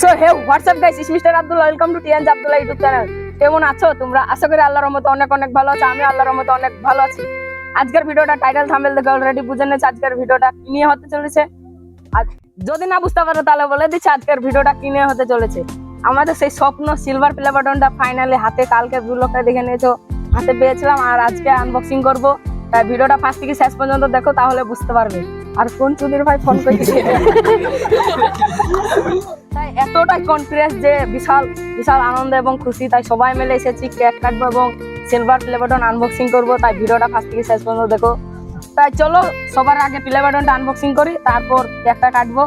So hey what's up guys, is Mr Abdullah, welcome to টিএনজ Abdullah YouTube channel. কেমন আছো তোমরা? আশা করি আল্লাহর রহমতে অনেক অনেক ভালো আছো। আমি আল্লাহর রহমতে অনেক ভালো আছি। আজকের ভিডিওটা টাইটেল থাম্বনেল দেখে অলরেডি বুঝে নিয়েছে আজকের ভিডিওটা কি নিয়ে হতে চলেছে। আর যদি না বুঝতে পারো তাহলে বলে দিচ্ছি আজকের ভিডিওটা কি নিয়ে হতে চলেছে। আমাদের সেই স্বপ্ন সিলভার প্লে বাটনটা ফাইনালি হাতে, কালকে ব্লগটা দেখে নিয়েছো, হাতে পেয়েছিলাম আর আজকে আনবক্সিং করব। তাই ভিডিওটা ফার্স্ট থেকে শেষ পর্যন্ত দেখো, তাহলে বুঝতে পারবে। আর কোন চুদির ভাই ফোন করেছে, তাই এতটাই কনফিডেন্স যে বিশাল বিশাল আনন্দ এবং খুশি। তাই সবাই মিলে এসেছি, কেক কাটবো এবং সিলভার প্লে বাটন আনবক্সিং করবো। তাই ভিডিওটা ফার্স্ট থেকে শেষ পর্যন্ত দেখো। তাই চলো সবার আগে প্লে বাটনটা আনবক্সিং করি, তারপর কেকটা কাটবো।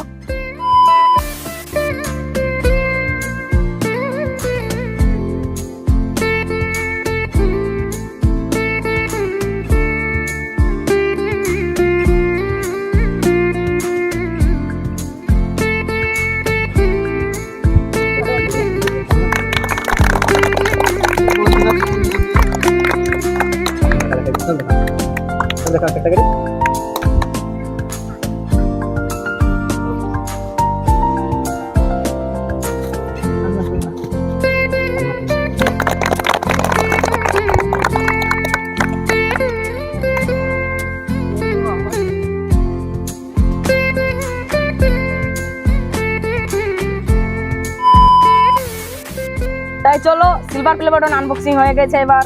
তাই চলো সিলভার প্লে বাটন আনবক্সিং হয়ে গেছে, এবার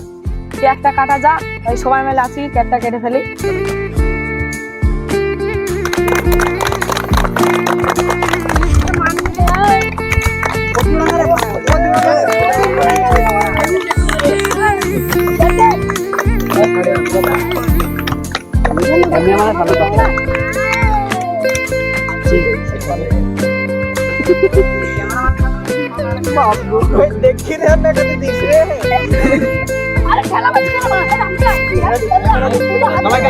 কেকটা কাটা যাক। তাই সবাই মিলে আসি, কেকটা কেটে ফেলি। দেখি রে না কত দিছ রে আরে খেলা বাজছে না সবাইকে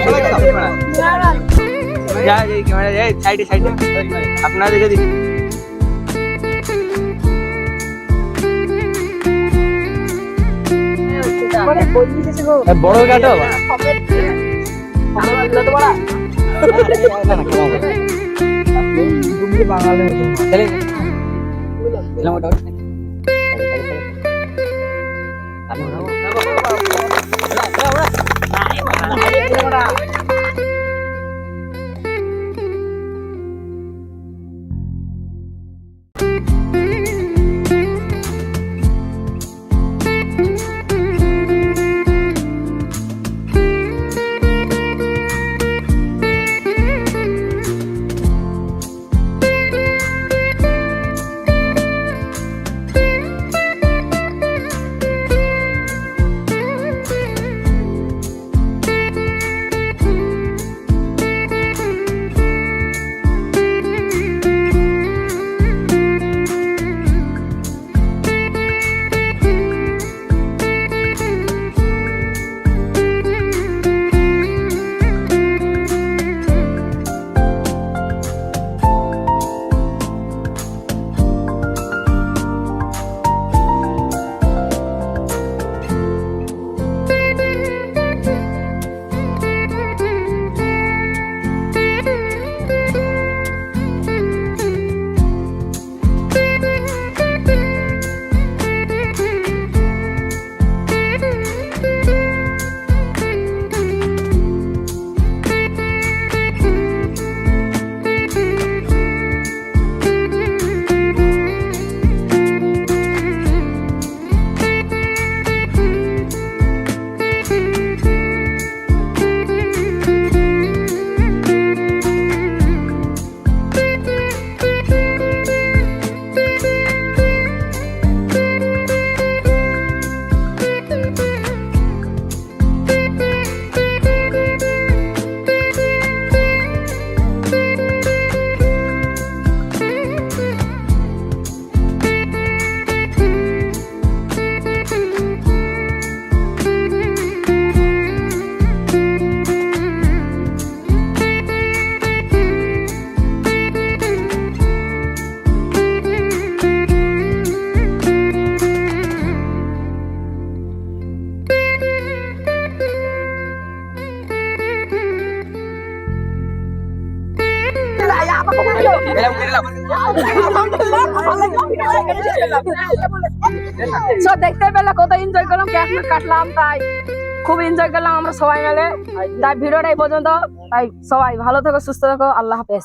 যা এই ক্যামেরা এই সাইডে আপনারা দেখে দিন। বড় কাটো বাঙালি সো দেখতে পেলে কত এনজয় করলাম, কেক কাটলাম, তাই খুব এনজয় করলাম আমরা সবাই মিলে। তাই ভিডিওটা এই পর্যন্ত, তাই সবাই ভালো থেকো, সুস্থ থেকো, আল্লাহ হাফেজ।